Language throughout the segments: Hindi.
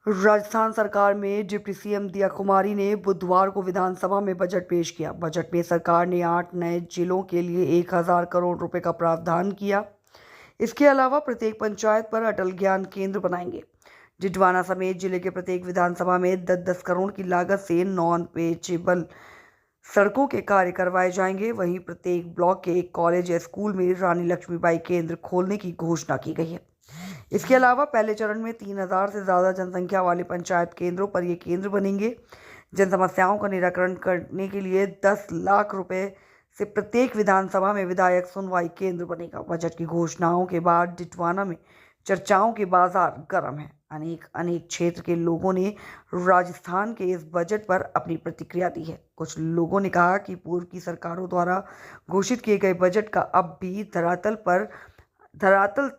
राजस्थान सरकार में डिप्टी सीएम दिया कुमारी ने बुधवार को विधानसभा में बजट पेश किया। बजट में सरकार ने 8 नए जिलों के लिए 1000 करोड़ रुपए का प्रावधान किया। इसके अलावा प्रत्येक पंचायत पर अटल ज्ञान केंद्र बनाएंगे। डिडवाना समेत जिले के प्रत्येक विधानसभा में 10-10 करोड़ की लागत से नॉन पेचेबल सड़कों के कार्य करवाए जाएंगे। वहीं प्रत्येक ब्लॉक के एक कॉलेज या स्कूल में रानी लक्ष्मीबाई केंद्र खोलने की घोषणा की गई है। इसके अलावा पहले चरण में 3000 से ज़्यादा जनसंख्या वाले पंचायत केंद्रों पर ये केंद्र बनेंगे। जन समस्याओं का निराकरण करने के लिए 10 लाख रुपए से प्रत्येक विधानसभा में विधायक सुनवाई केंद्र बनेगा। बजट की घोषणाओं के बाद डिडवाना में चर्चाओं के बाजार गर्म है। अनेक क्षेत्र के लोगों ने राजस्थान के इस बजट पर अपनी प्रतिक्रिया दी है। कुछ लोगों ने कहा कि पूर्व की सरकारों द्वारा घोषित किए गए बजट का अब भी धरातल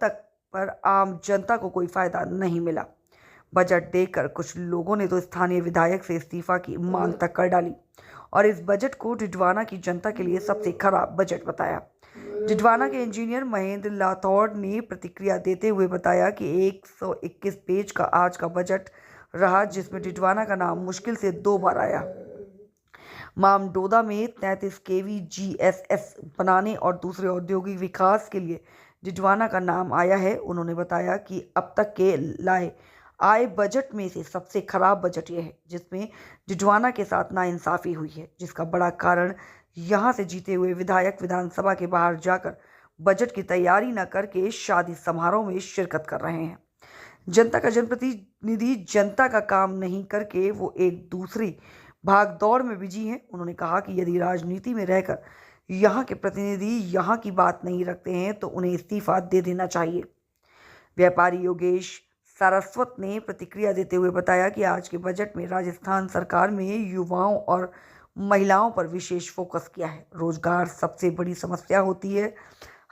तक पर आम जनता को कोई फायदा नहीं मिला। बजट देखकर कुछ लोगों ने तो स्थानीय विधायक से इस्तीफा की मांग तक कर डाली और इस बजट को डिडवाना की जनता के लिए सबसे खराब बजट बताया। डिडवाना के इंजीनियर महेंद्र लाथौड़ ने प्रतिक्रिया देते हुए बताया कि 121 पेज का आज का बजट रहा, जिसमें डिडवाना का नाम मुश्किल से 2 बार आया। मामडोदा में 33 केवी GSS बनाने और दूसरे औद्योगिक विकास के लिए डिडवाना का नाम आया है। उन्होंने बताया कि अब तक के लाए आए बजट में से सबसे खराब बजट यह है, जिसमें डिडवाना के साथ नाइंसाफी हुई है, जिसका बड़ा कारण यहां से जीते हुए विधायक विधानसभा के बाहर जाकर बजट की तैयारी न करके शादी समारोह में शिरकत कर रहे हैं। जनता का जनप्रतिनिधि जनता का काम नहीं करके वो एक दूसरी भाग दौड़ में बिजी हैं। उन्होंने कहा कि यदि राजनीति में रहकर यहाँ के प्रतिनिधि यहाँ की बात नहीं रखते हैं तो उन्हें इस्तीफा दे देना चाहिए। व्यापारी योगेश सारस्वत ने प्रतिक्रिया देते हुए बताया कि आज के बजट में राजस्थान सरकार में युवाओं और महिलाओं पर विशेष फोकस किया है। रोजगार सबसे बड़ी समस्या होती है,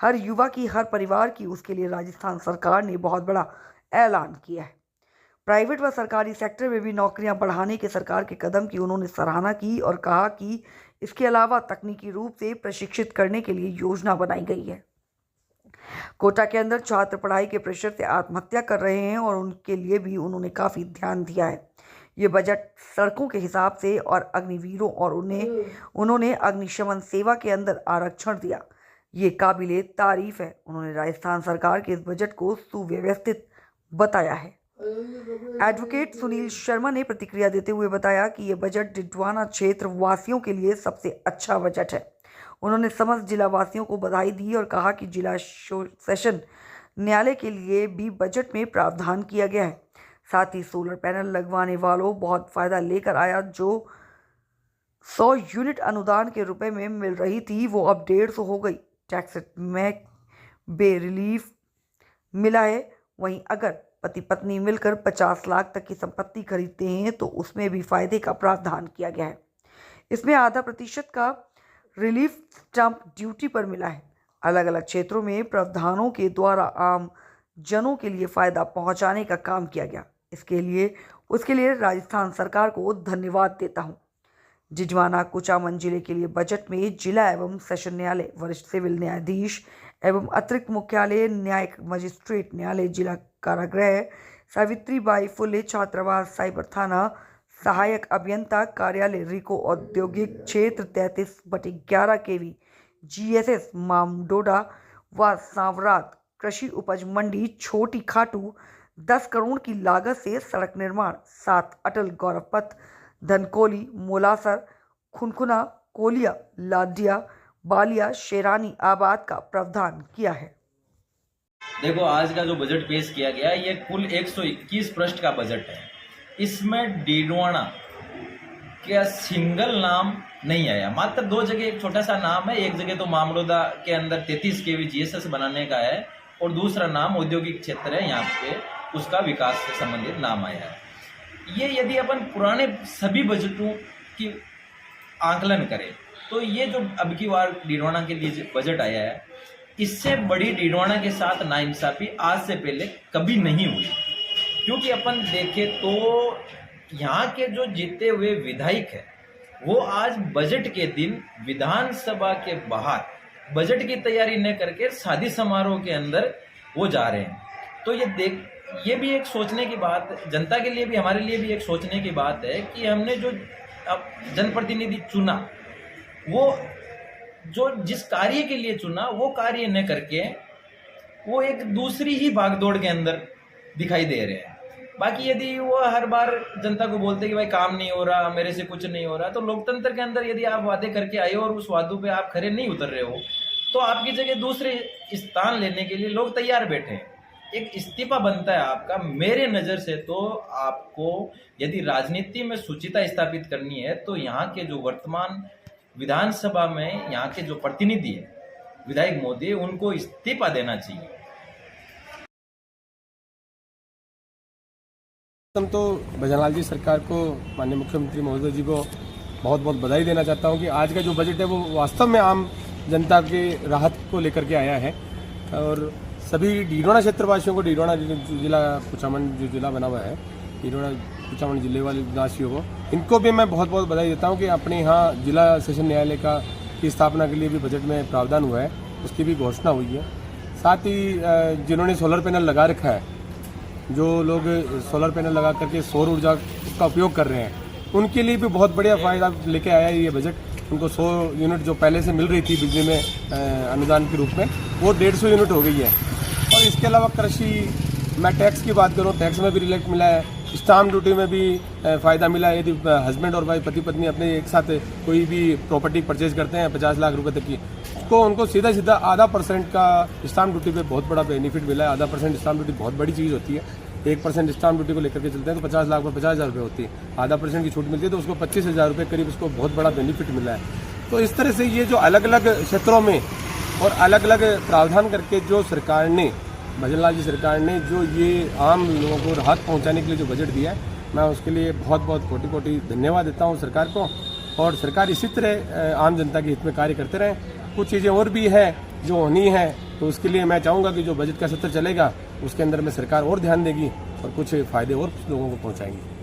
हर युवा की, हर परिवार की। उसके लिए राजस्थान सरकार ने बहुत बड़ा ऐलान किया है। प्राइवेट व सरकारी सेक्टर में भी नौकरियां बढ़ाने के सरकार के कदम की उन्होंने सराहना की और कहा कि इसके अलावा तकनीकी रूप से प्रशिक्षित करने के लिए योजना बनाई गई है। कोटा के अंदर छात्र पढ़ाई के प्रेशर से आत्महत्या कर रहे हैं और उनके लिए भी उन्होंने काफ़ी ध्यान दिया है। ये बजट सड़कों के हिसाब से और अग्निवीरों और उन्होंने अग्निशमन सेवा के अंदर आरक्षण दिया, ये काबिले तारीफ है। उन्होंने राजस्थान सरकार के इस बजट को सुव्यवस्थित बताया है। एडवोकेट सुनील शर्मा ने प्रतिक्रिया देते हुए बताया कि यह बजट डिडवाना क्षेत्र वासियों के लिए सबसे अच्छा बजट है। उन्होंने समस्त जिला वासियों को बधाई दी और कहा कि जिला सेशन न्यायालय के लिए भी बजट में प्रावधान किया गया है। साथ ही सोलर पैनल लगवाने वालों बहुत फायदा लेकर आया। जो 100 यूनिट अनुदान के रुपए में मिल रही थी वो अब 150 हो गई। टैक्स में बे रिलीफ मिला है। वहीं अगर पति पत्नी मिलकर 50 लाख तक की संपत्ति खरीदते हैं तो उसमें भी फायदे का प्रावधान किया गया है। इसमें 0.5% का रिलीफ स्टैंप ड्यूटी पर मिला है। अलग अलग क्षेत्रों में प्रावधानों के द्वारा आम जनों के लिए फायदा पहुंचाने का काम किया गया। उसके लिए राजस्थान सरकार को धन्यवाद देता हूं। डिडवाना कुचामन जिले के लिए बजट में जिला एवं सेशन न्यायालय, वरिष्ठ सिविल न्यायाधीश एवं अतिरिक्त मुख्यालय न्यायिक मजिस्ट्रेट न्यायालय, जिला कारागृह, सावित्रीबाई फुले छात्रावास, साइबर थाना, सहायक अभियंता कार्यालय, रिको औद्योगिक क्षेत्र, 33/11 केवी GSS, मामडोडा व सांवरात कृषि उपज मंडी, छोटी खाटू, 10 करोड़ की लागत से सड़क निर्माण, 7 अटल गौरव पथ, धनकोली, मोलासर, खुनखुना, कोलिया, लाडिया, बालिया, शेरानी आबाद का प्रावधान किया है। देखो, आज का जो बजट पेश किया गया ये कुल 121 पृष्ठ का बजट है। इसमें डिडवाना का सिंगल नाम नहीं आया। मात्र 2 जगह एक छोटा सा नाम है। एक जगह तो मामलोदा के अंदर 33 केवी GSS बनाने का है और दूसरा नाम औद्योगिक क्षेत्र है, यहाँ पे उसका विकास से संबंधित नाम आया है। ये यदि अपन पुराने सभी बजटों की आकलन करें तो ये जो अब की बार डिडवाना के लिए बजट आया है, इससे बड़ी डिडवाना के साथ नाइंसाफी आज से पहले कभी नहीं हुई। क्योंकि अपन देखें तो यहाँ के जो जीते हुए विधायक है वो आज बजट के दिन विधानसभा के बाहर बजट की तैयारी न करके शादी समारोह के अंदर वो जा रहे हैं। तो ये ये भी एक सोचने की बात, जनता के लिए भी, हमारे लिए भी एक सोचने की बात है कि हमने जो अब जनप्रतिनिधि चुना, वो जो जिस कार्य के लिए चुना वो कार्य न करके वो एक दूसरी ही भागदौड़ के अंदर दिखाई दे रहे हैं। बाकी यदि वो हर बार जनता को बोलते हैं कि भाई काम नहीं हो रहा, मेरे से कुछ नहीं हो रहा, तो लोकतंत्र के अंदर यदि आप वादे करके आए हो और उस वादों पे आप खरे नहीं उतर रहे हो, तो आपकी जगह दूसरे स्थान लेने के लिए लोग तैयार बैठे हैं। एक इस्तीफा बनता है आपका। मेरे नज़र से तो आपको यदि राजनीति में शुचिता स्थापित करनी है तो यहाँ के जो वर्तमान विधानसभा में यहाँ के जो प्रतिनिधि है, विधायक मोदी, उनको इस्तीफा देना चाहिए। हम तो भजनलाल जी सरकार को, माननीय मुख्यमंत्री महोदय जी को बहुत बहुत बधाई देना चाहता हूं कि आज का जो बजट है वो वास्तव में आम जनता की राहत को लेकर के आया है। और सभी डीडोना क्षेत्रवासियों को, डीडोना जिला कुचामन जो जिला बना हुआ है, डीडोना कुचामन जिले वाले निवासियों को, इनको भी मैं बहुत बहुत बधाई देता हूँ कि अपने यहाँ जिला सेशन न्यायालय की स्थापना के लिए भी बजट में प्रावधान हुआ है, उसकी भी घोषणा हुई है। साथ ही जिन्होंने सोलर पैनल लगा रखा है, जो लोग सोलर पैनल लगा करके सौर ऊर्जा का उपयोग कर रहे हैं, उनके लिए भी बहुत बढ़िया फ़ायदा लेके आया है ये बजट। उनको 100 यूनिट जो पहले से मिल रही थी बिजली में अनुदान के रूप में, वो 150 यूनिट हो गई है। और इसके अलावा कृषि, मैं टैक्स की बात करूँ, टैक्स में भी रिलेक्ट मिला है, स्टाम्प ड्यूटी में भी फ़ायदा मिला है। यदि हस्बैंड और वाइफ, पति पत्नी अपने एक साथ कोई भी प्रॉपर्टी परचेज करते हैं 50 लाख रुपए तक की, तो उनको सीधा सीधा 0.5% का स्टाम्प ड्यूटी पे बहुत बड़ा बेनिफिट मिला है। 0.5% स्टाम्प ड्यूटी बहुत बड़ी चीज़ होती है। 1% स्टाम्प ड्यूटी को लेकर के चलते हैं तो 50 लाख पर 50,000 रुपये होती है, 0.5% की छूट मिलती है तो उसको 25,000 रुपये करीब उसको बहुत बड़ा बेनिफिट मिला है। तो इस तरह से ये जो अलग अलग क्षेत्रों में और अलग अलग प्रावधान करके जो सरकार ने, भजनलाल जी सरकार ने जो ये आम लोगों को राहत पहुँचाने के लिए जो बजट दिया है, मैं उसके लिए बहुत बहुत कोटि कोटि धन्यवाद देता हूँ सरकार को। और सरकार इसी तरह आम जनता के हित में कार्य करते रहें। कुछ चीज़ें और भी है जो होनी है, तो उसके लिए मैं चाहूँगा कि जो बजट का सत्र चलेगा उसके अंदर में सरकार और ध्यान देगी और कुछ फ़ायदे और कुछ लोगों को पहुँचाएंगी।